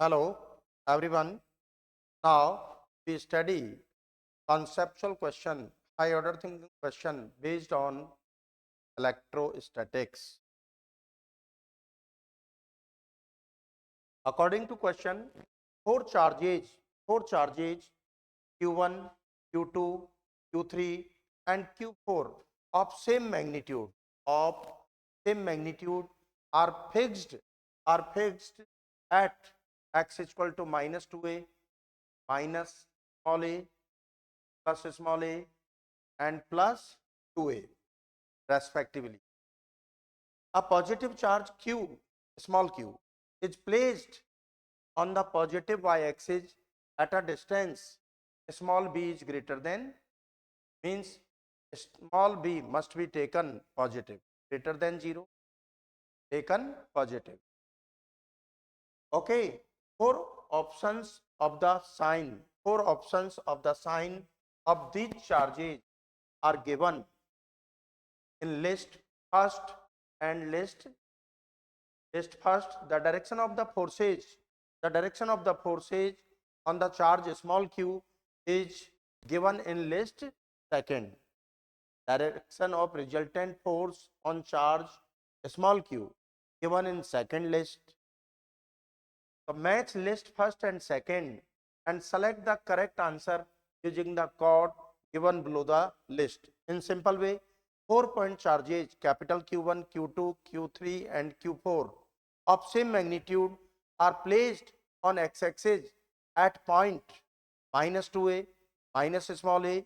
Hello, everyone. Now we study conceptual question, high order thinking question based on electrostatics. According to question, four charges Q1, Q2, Q3 and Q4 of same magnitude of same magnitude are fixed at x is equal to minus 2a minus small a plus small a and plus 2a respectively. A positive charge q, small q, is placed on the positive y-axis at a distance small b is greater than, means small b must be taken positive, greater than 0, taken positive. Okay, four options of the sign of these charges are given in list first and list first. The direction of the forces on the charge small q is given in list second. Direction of resultant force on charge small q given in second list. So match list first and second and select the correct answer using the code given below the list. In simple way, 4-point charges capital Q1, Q2, Q3 and Q4 of same magnitude are placed on x-axis at point minus 2a, minus small a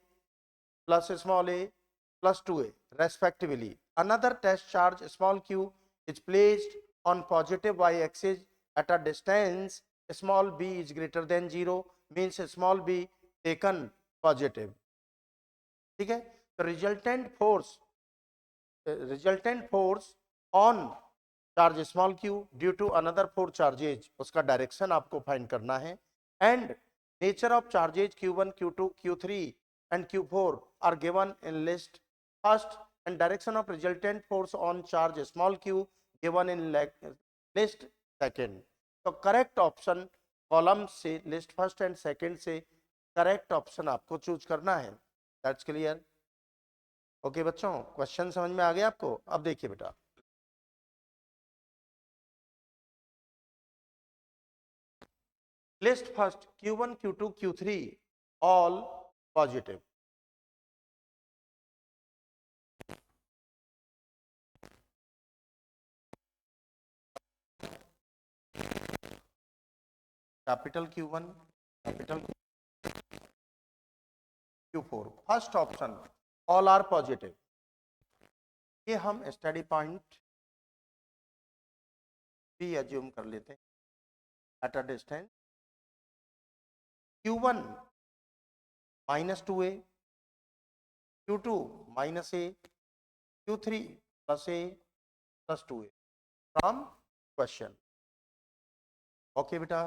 plus 2a respectively. Another test charge small q is placed on positive y-axis at a distance small b is greater than 0, means small b taken positive. ठीक है, तो resultant force on charge small q due to another four charges, उसका direction आपको find करना है. And nature of charges q1, q2, q3 and q4 are given in list first and direction of resultant force on charge small q given in list second. तो correct option column से list first and second से correct option आपको choose करना है. That's clear. Okay बच्चों, question समझ में आ गया आपको? अब देखिए बेटा, list first q1, q2, q3 all positive. Capital q1, capital q4, first option all are positive. ये हम स्टडी पॉइंट भी एज्यूम कर लेते हैं at a distance q1 minus 2a, q2 minus a, q3 plus a plus 2a from question. Okay बेटा,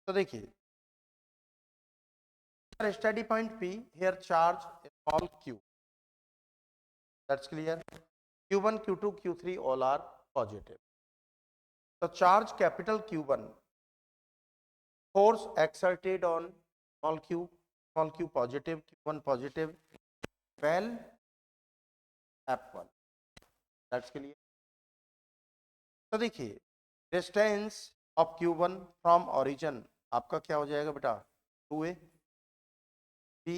तो देखिए study point P, here charge small q, that's clear. q1, q2, q3 all are positive. So charge capital Q1, force exerted on small q positive, q1 positive, well F1, that's clear. तो देखिए distance of q1 from origin आपका क्या हो जाएगा बेटा? 2a. b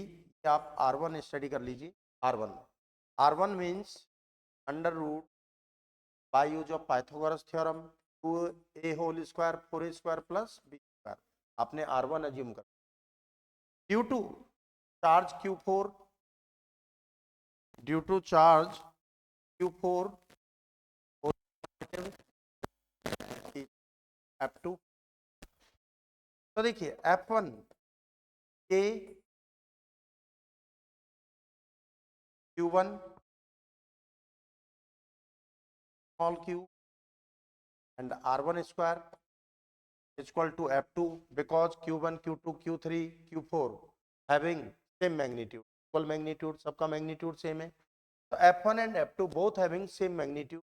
आप r1 study कर लीजिए. r1 means under root by use of Pythagoras theorem 2a whole square 4a square plus b square. आपने r1 अज्यूम कर. q2 charge q4 due to charge q4 f2. तो देखिए f1 के q1 small q and r1 square is equal to f2 because q1, q2, q3, q4 having same magnitude, equal magnitude, सबका magnitude same है. तो f1 and f2 both having same magnitude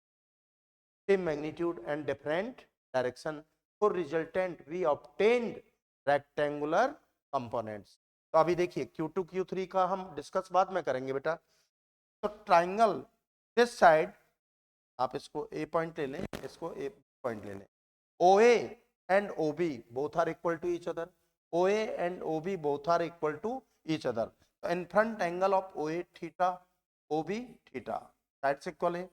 and different direction. for resultant we obtained rectangular components. तो अभी देखिए Q2 Q3 का हम discuss बाद में करेंगे बेटा. तो ट्राइंगल दिस साइड, आप इसको A पॉइंट ले लें, इसको A पॉइंट ले लें. OA and OB both are equal to each other. OA and OB both are equal to each other. So in front angle of OA theta, OB theta, that's equal है.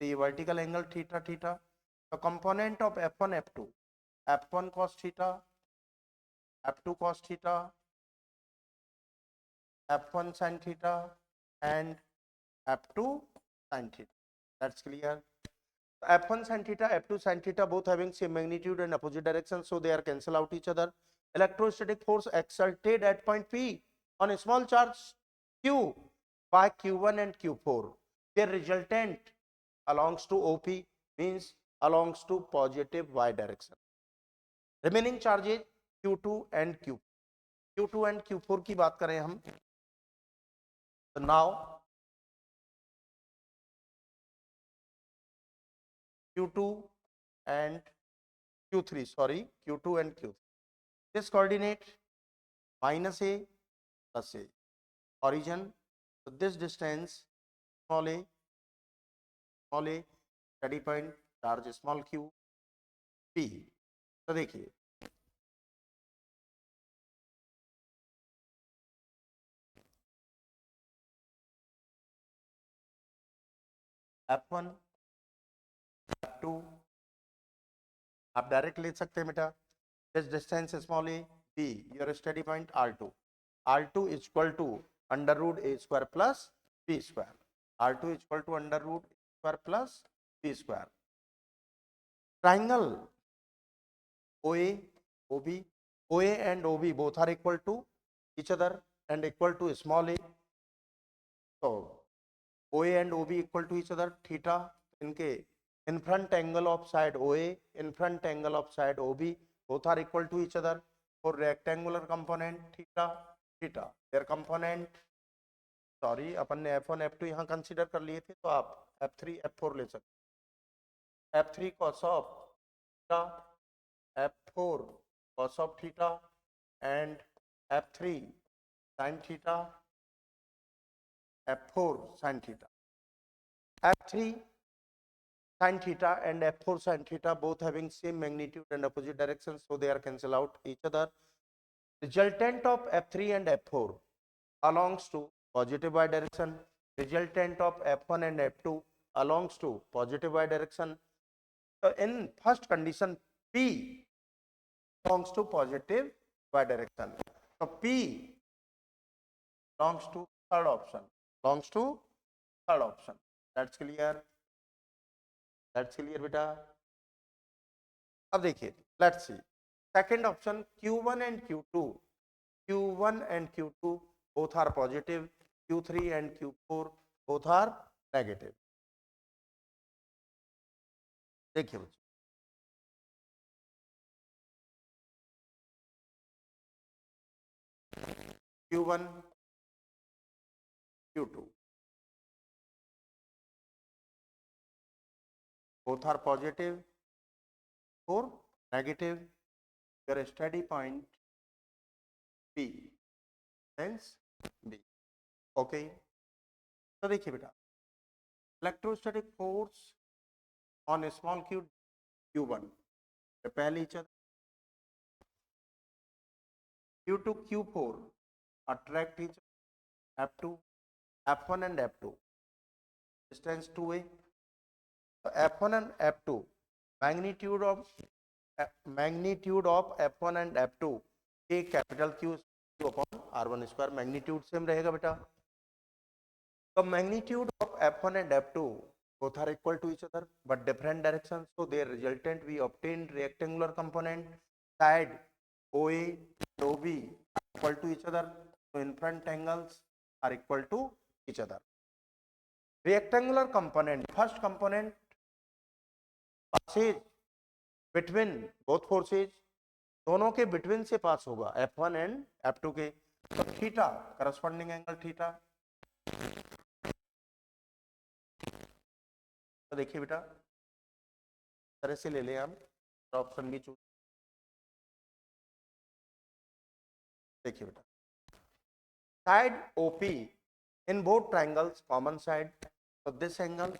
The vertical angle theta theta. The component of F1 F2, F1 cos theta, F2 cos theta, F1 sin theta and F2 sin theta. That's clear. F1 sin theta, F2 sin theta both having same magnitude and opposite direction, so they are cancel out each other. Electrostatic force exerted at point P on a small charge Q by Q1 and Q4. Their resultant belongs to OP, means belongs to positive y direction. Remaining charges Q2 and Q. Q2 and Q4 की बात करें हम. So now Q2 and Q3, sorry, Q2 and Q3. This coordinate minus A plus A. Origin, so this distance small a, steady point, charge small q, P. तो देखिए F1, F2 आप direct ले सकते हैं बेटा. This distance small a, B, your steady point R2. R2 is equal to under root A square plus B square. R2 is equal to under root A square plus B square. Triangle OA, OB, OA and OB both are equal to each other and equal to small a. So OA and OB equal to each other. Theta इनके in front angle of side OA, in front angle of side OB both are equal to each other. For rectangular component theta, theta their component, sorry अपन ने F1 F2 यहाँ consider कर लिए थे, तो आप F3 F4 ले सकते. F3 cos of theta, F4 cos of theta and F3 sin theta, F4 sin theta. F3 sin theta and F4 sin theta both having same magnitude and opposite directions, so they are cancel out each other. Resultant of F3 and F4 belongs to positive y direction. Resultant of F1 and F2 belongs to positive y direction. So in first condition, P belongs to positive y direction. So P belongs to third option. Belongs to third option. That's clear. That's clear बेटा. अब देखिए, let's see. Second option Q1 and Q2. Q1 and Q2 both are positive. Q3 and Q4 both are negative. देखिए बच्चों, Q1, Q2 both are positive or negative. Your steady point B, hence B. Okay. तो देखिए बेटा, electrostatic force on A small q Q1 repel each other. Q2 Q4 attract each other. F2 F1 and F2 distance 2a. So F1 and F2 magnitude of F1 and F2 a capital Q upon R1 square, magnitude same रहेगा बेटा. The magnitude of F1 and F2 both are equal to each other but different directions, so their resultant we obtained rectangular component side OA and OB equal to each other, so in front angles are equal to each other. Rectangular component, first component passes between both forces, दोनों के between से पास होगा F1 and F2 के, तो theta corresponding angle theta. तो देखिए बेटा, तरह से ले लें हम, ऑप्शन भी चूज देखिए बेटा, side OP in both triangles common side, तो this angle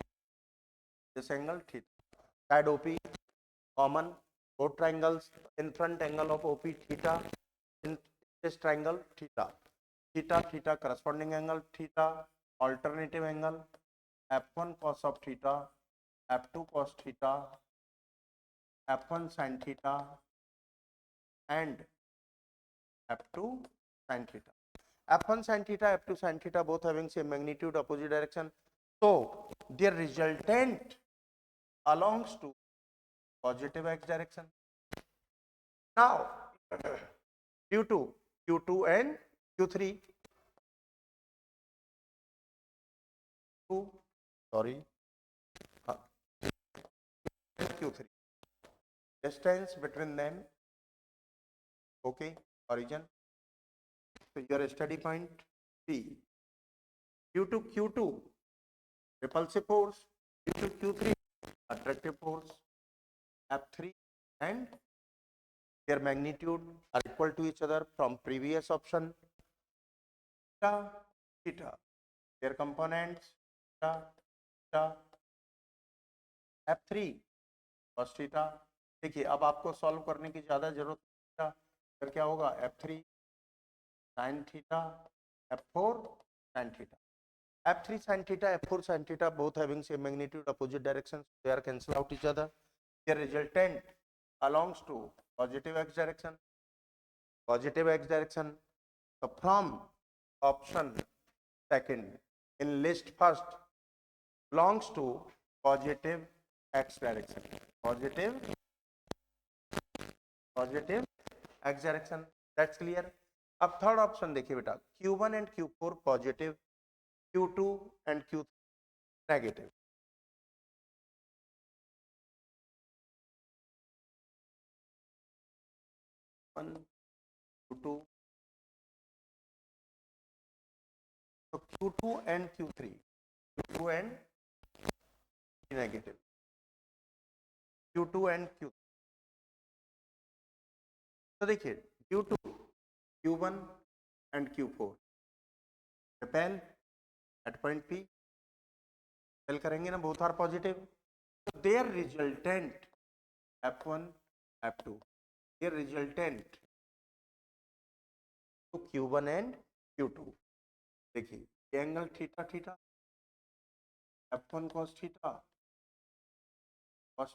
theta, side OP common both triangles, in front angle of OP theta, in this triangle theta, theta corresponding angle theta, alternative angle f1 cos of theta, f2 cos theta, f1 sin theta and f2 sin theta. f1 sin theta, f2 sin theta both having same magnitude, opposite direction, so their resultant belongs to positive x direction. Now Q2, Q2 and Q3, sorry, Q3, distance between them, okay, origin, so your study point P, Q2, Q2, repulsive force, Q2, Q3, attractive force, F3 and their magnitude are equal to each other from previous option, theta, theta, their components, theta, theta, F3 cos theta. देखिए अब आपको solve करने की ज्यादा जरूरत है, फिर क्या होगा F3 sin theta, F4 sin theta, F3 sin theta, F4 sin theta both having same magnitude, opposite directions, they are cancel out each other. The resultant belongs to positive x direction, positive x direction. So from option second in list first belongs to positive x direction, positive x direction. That's clear. अब third option देखिए बेटा, Q1 and Q4 positive, Q2 and Q3 negative. 1, Q2, so Q2 and Q3, Q2 and negative, Q2 and Q3. तो देखिए Q2, Q1 and Q4 repel at point P, repel करेंगे ना, both are positive, so their resultant F1, F2, their resultant to Q1 and Q2. देखिए angle theta theta, F1 cos theta, 1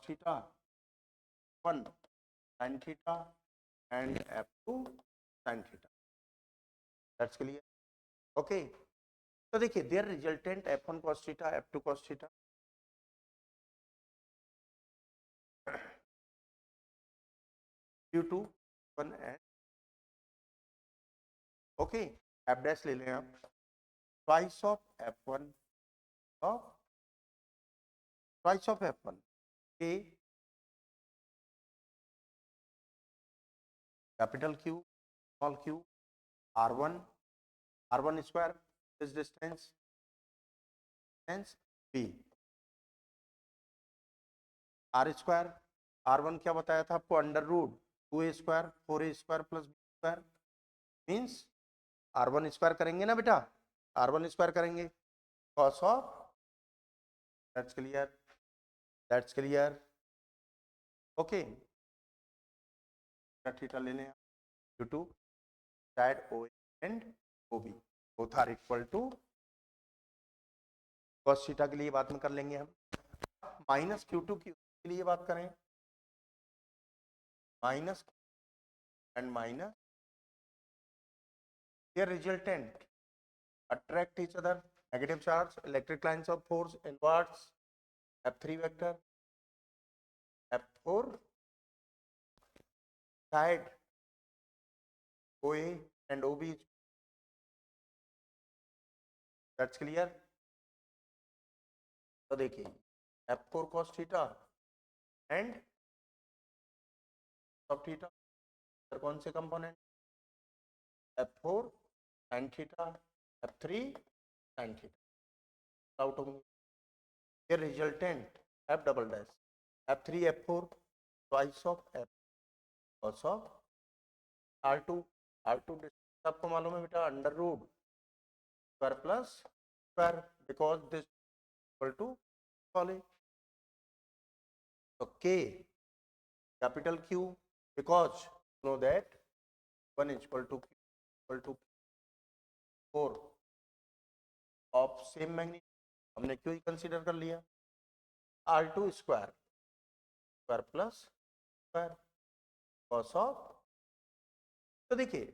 sin theta and F2 sin theta. That's clear. Okay. तो देखिए their resultant F1 cos theta, F2 cos theta, Q2 1 and okay, F dash ले लें आप, twice of F1 of twice of F1, K capital Q small q, R1 square is distance B, R square, R1 क्या बताया था आपको, under root 2a square 4a square plus b square, means R1 square करेंगे ना बेटा, R1 square करेंगे cos of, that's clear, okay, theta ले लें Q2 side OA and OB both are equal to cos theta के लिए बात में कर लेंगे हम, माइनस Q2 के लिए बात करें, minus and minus, their resultant attract each other, negative charge, electric lines of force inwards, F3 vector, F4 side OA and OB, that's clear. तो देखिए F4 cos theta and of theta, कौन से component, F4 sin theta, F3 sin theta, out होंगे, ये resultant F double dash, F3 F4 twice of F cos of R2 R2 आपको मालूम है बेटा, under root square plus square, because this equal to college. तो K capital Q, because know that 1 is equal to 4 of same magnitude, हमने क्यों consider कर लिया, R2 square square plus square cos of. तो देखिए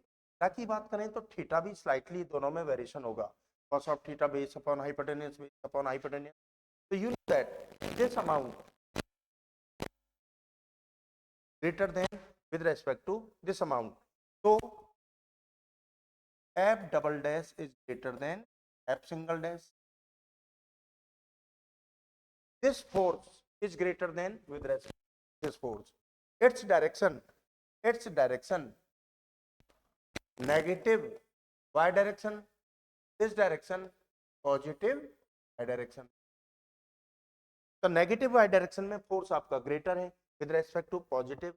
ताकि बात करें तो थीटा भी स्लाइटली दोनों में वेरिएशन होगा, cos of theta base upon hypotenuse base upon hypotenuse. तो you know that this amount greater than with respect to this amount. So f double dash is greater than f single dash. This force is greater than with respect to this force. Its direction negative y direction, this direction positive y direction. तो negative y direction में force आपका greater है with respect to positive,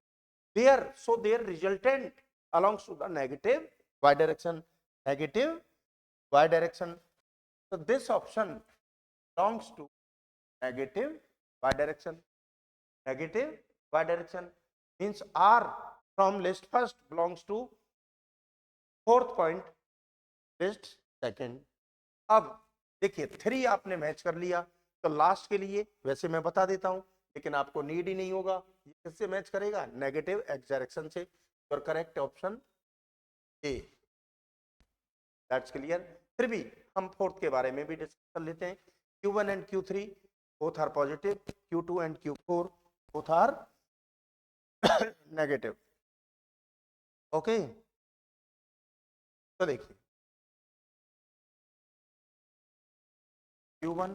there so their resultant alongs to the negative y direction, negative y direction. So this option belongs to negative y direction. Negative y direction means R from list first belongs to fourth point list second. अब देखिए 3 आपने match कर लिया, तो last के लिए वैसे मैं बता देता हूं, लेकिन आपको नीड ही नहीं होगा। ये किससे मैच करेगा, नेगेटिव एक्स डायरेक्शन से। और correct option A, that's clear. फिर भी हम फोर्थ के बारे में भी डिस्कस कर लेते हैं। Q1 and Q3 both are positive, Q2 and Q4 both are negative. Okay, तो देखिए Q1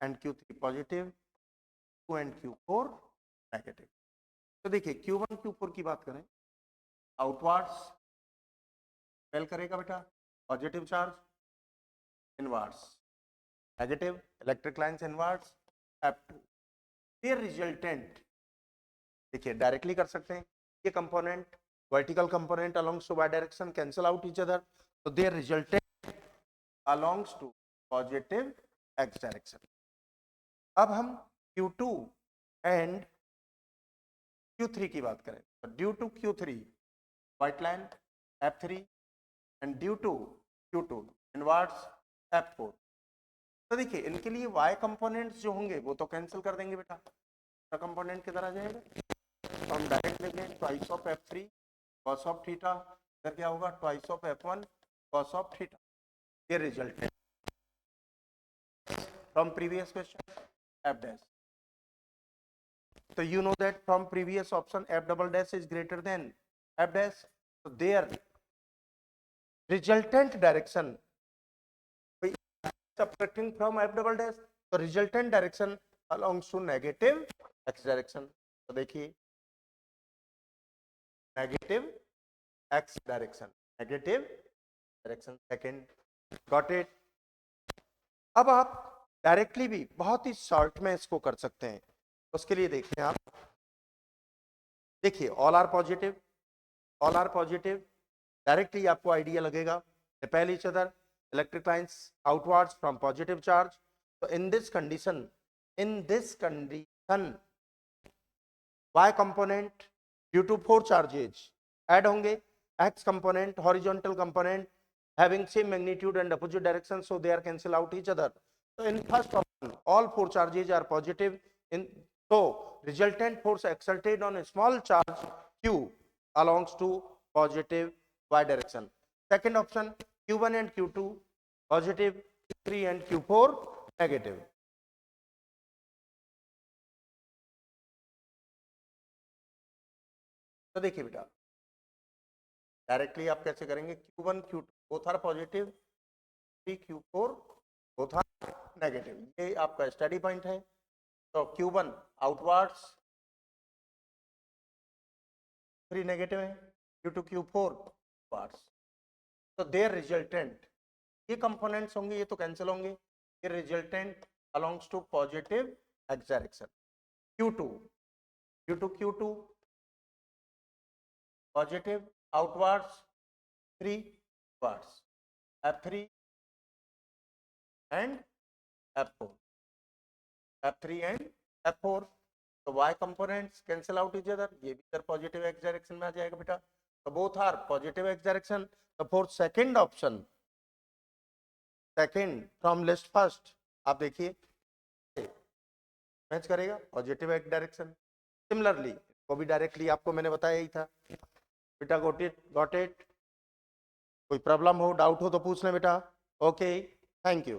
and Q3 positive, Q and Q4 negative. तो देखिए Q1 Q4 की बात करें, आउटवर्ड्स फेल करेगा बेटा, positive charge, inwards negative, electric lines inwards F2। ये रिजल्टेंट देखिए डायरेक्टली कर सकते हैं, ये component vertical component alongs to y direction cancel out each other, तो their resultant alongs to positive x direction. अब हम Q2 एंड Q3 की बात करें, तो due to Q3 white line F3 and due to Q2 inwards F4। तो देखिए इनके लिए y कंपोनेंट्स जो होंगे वो तो कैंसिल कर देंगे बेटा, तो कंपोनेंट किधर आ जाएगा, तो हम डायरेक्ट लिख लें twice of F3 cos of theta, इधर क्या होगा twice of F1 cos of theta. ये रिजल्ट है from previous question F dash. So you know that from previous option f double dash is greater than f dash, so their resultant direction, subtracting from f double dash, so resultant direction belongs to negative x direction। तो देखिए negative x direction, negative direction second, got it। अब आप directly भी बहुत ही short में इसको कर सकते हैं, उसके लिए देखिए आप, देखिए all are positive, all are positive, directly आपको आइडिया लगेगा, repel each other, electric lines outwards from positive charge। so in this condition y component due to 4 charges add होंगे, x component horizontal component having same magnitude and opposite direction, so they are cancel out each other। so in first option all 4 charges are positive, in so resultant force exerted on a small charge q belongs to positive y direction। second option Q1 and Q2 positive, Q3 and Q4 negative। तो देखिए बेटा directly आप कैसे करेंगे, Q1 Q2 both are positive, Q3 Q4 both are negative, ये आपका study point है। तो Q1 आउटवर्ड्स 3 नेगेटिव है, Q2 Q4 आउटवर्ड्स, तो देयर रिजल्टेंट, ये कंपोनेंट्स होंगे ये तो कैंसिल होंगे, ये resultant alongs to positive x direction. Q2 Q2 positive outwards, 3 words, F3 and F4, F3 and F4। तो y components cancel out each other, ये भी इधर पॉजिटिव एक्स डायरेक्शन में आ जाएगा बेटा, तो both are positive x direction. तो for second option, second from list first, आप देखिए मैच करेगा पॉजिटिव एक्स डायरेक्शन। सिमिलरली वो भी डायरेक्टली आपको मैंने बताया ही था बेटा। Got it? कोई प्रॉब्लम हो, डाउट हो तो पूछ लें बेटा। Okay, thank you.